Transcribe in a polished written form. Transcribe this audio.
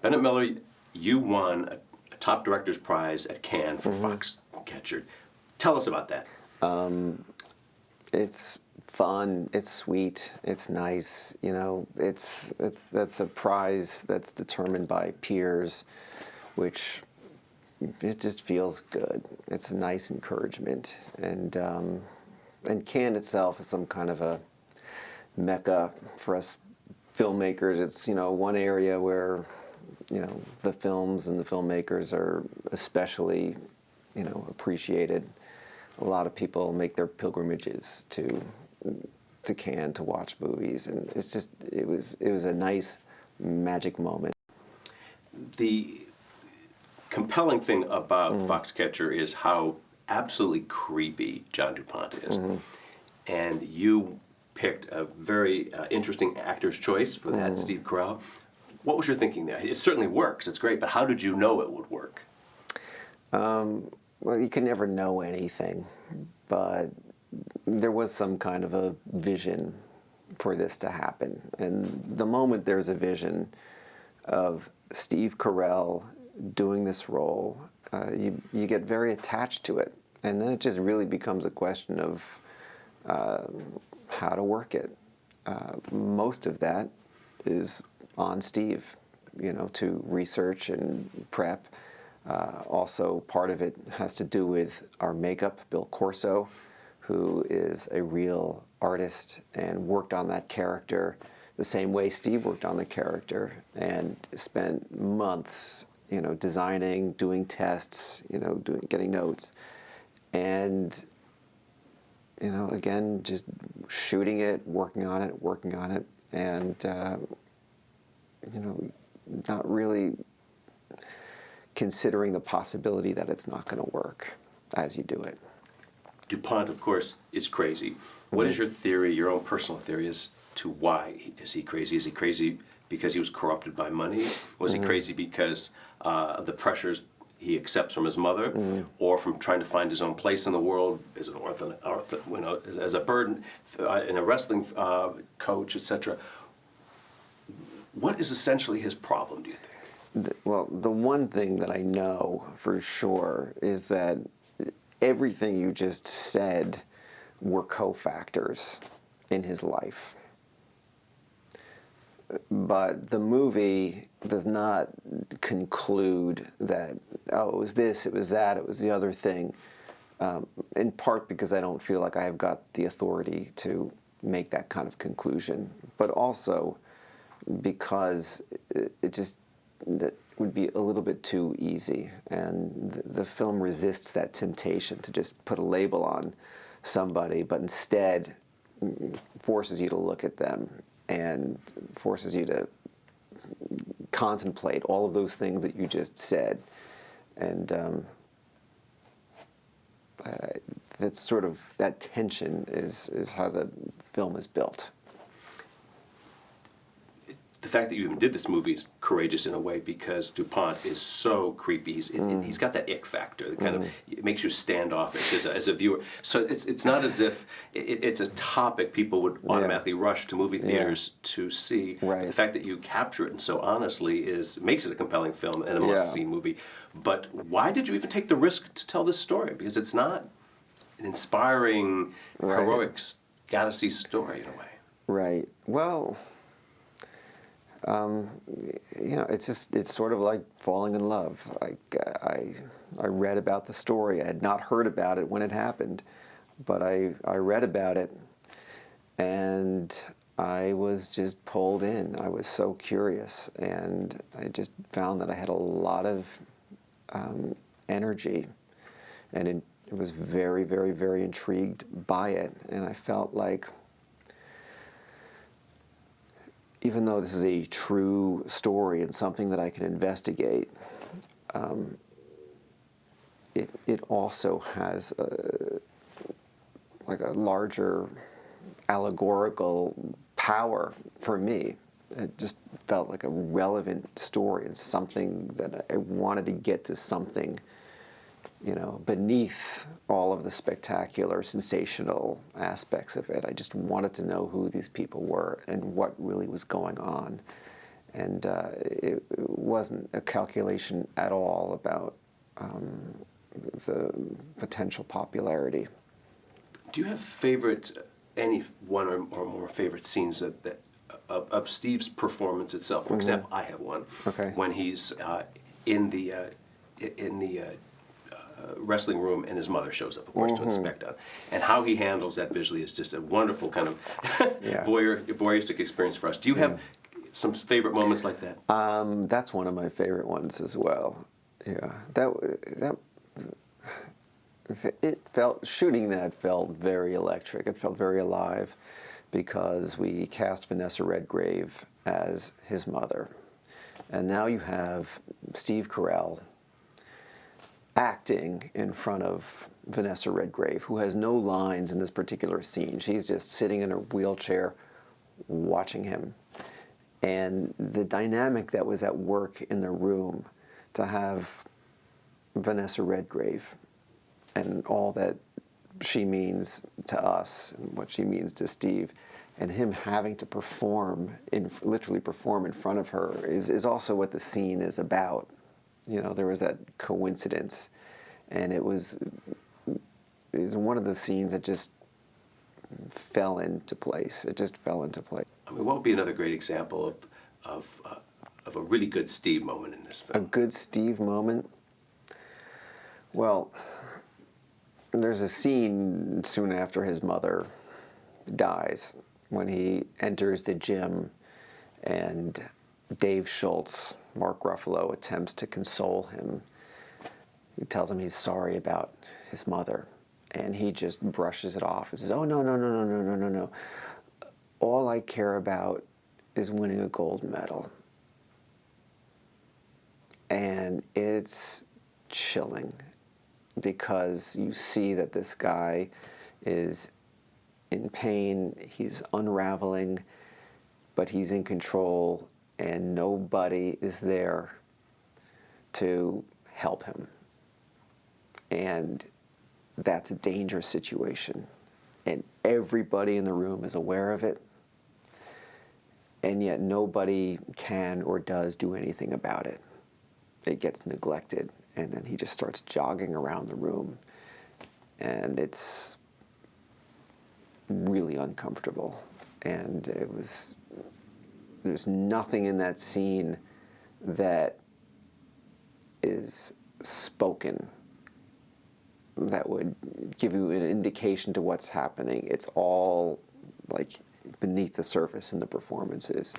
Bennett Miller, you won a top director's prize at Cannes for Foxcatcher. Tell us about that. It's fun. It's sweet. It's nice. You know, that's a prize that's determined by peers, which it just feels good. It's a nice encouragement, and Cannes itself is some kind of a mecca for us filmmakers. It's, you know, one area where, you know, the films and the filmmakers are especially, you know, appreciated. A lot of people make their pilgrimages to Cannes to watch movies, and it's just, it was a nice magic moment. The compelling thing about Foxcatcher is how absolutely creepy John Dupont is. And you picked a very interesting actor's choice for that, Steve Carell. What was your thinking there? It certainly works, it's great, but how did you know it would work? Well, you can never know anything, but there was some kind of a vision for this to happen. And the moment there's a vision of Steve Carell doing this role, you get very attached to it. And then it just really becomes a question of how to work it. Most of that is on Steve, you know, to research and prep. Also, part of it has to do with our makeup, Bill Corso, who is a real artist and worked on that character the same way Steve worked on the character, and spent months, you know, designing, doing tests, you know, getting notes, and, you know, again, just shooting it, working on it, and, you know, not really considering the possibility that it's not going to work as you do it. Dupont, of course, is crazy. What is your theory, your own personal theory, as to why is he crazy? Is he crazy because he was corrupted by money? Was he crazy because of the pressures he accepts from his mother, or from trying to find his own place in the world as an you know, as a burden in a wrestling coach, etc.? What is essentially his problem, do you think? Well, the one thing that I know for sure is that everything you just said were cofactors in his life. But the movie does not conclude that, oh, it was this, it was that, it was the other thing, in part because I don't feel like I have got the authority to make that kind of conclusion, but also because it just that would be a little bit too easy, and the film resists that temptation to just put a label on somebody, but instead forces you to look at them and forces you to contemplate all of those things that you just said. And that's sort of, that tension is how the film is built. The fact that you even did this movie is courageous in a way, because Dupont is so creepy. He's got that ick factor that kind of, it makes you standoffish as a viewer. So it's not as if it's a topic people would automatically rush to movie theaters to see. Right. The fact that you capture it and so honestly makes it a compelling film and a must-see movie. But why did you even take the risk to tell this story? Because it's not an inspiring, heroic, gotta-see story in a way. Right. Well, you know, it's sort of like falling in love. Like I read about the story. I had not heard about it when it happened, but I read about it, and I was just pulled in. I was so curious, and I just found that I had a lot of energy, and it was very, very, very intrigued by it, and I felt like, even though this is a true story and something that I can investigate, it also has like a larger allegorical power for me. It just felt like a relevant story and something that I wanted to get to something, you know, beneath all of the spectacular, sensational aspects of it. I just wanted to know who these people were and what really was going on. And it wasn't a calculation at all about the potential popularity. Do you have any one or more favorite scenes of Steve's performance itself? For example, I have one. Okay. When he's in the wrestling room and his mother shows up, of course, to inspect on, and how he handles that visually is just a wonderful kind of voyeuristic experience for us. Do you have some favorite moments like that? That's one of my favorite ones as well. Yeah, shooting that felt very electric. It felt very alive because we cast Vanessa Redgrave as his mother. And now you have Steve Carell acting in front of Vanessa Redgrave, who has no lines in this particular scene. She's just sitting in her wheelchair watching him. And the dynamic that was at work in the room to have Vanessa Redgrave and all that she means to us and what she means to Steve, and him having to literally perform in front of her is also what the scene is about. You know, there was that coincidence, and it was one of the scenes that just fell into place. It just fell into place. I mean, what would be another great example of a really good Steve moment in this film? A good Steve moment? Well, there's a scene soon after his mother dies when he enters the gym and Dave Schultz, Mark Ruffalo, attempts to console him. He tells him he's sorry about his mother, and he just brushes it off and says, "Oh, no, no, no, no, no, no, no, no. All I care about is winning a gold medal." And it's chilling because you see that this guy is in pain, he's unraveling, but he's in control, and nobody is there to help him. And that's a dangerous situation. And everybody in the room is aware of it, and yet nobody can or does do anything about it. It gets neglected, and then he just starts jogging around the room, and it's really uncomfortable. And there's nothing in that scene that is spoken that would give you an indication to what's happening. It's all like beneath the surface in the performances.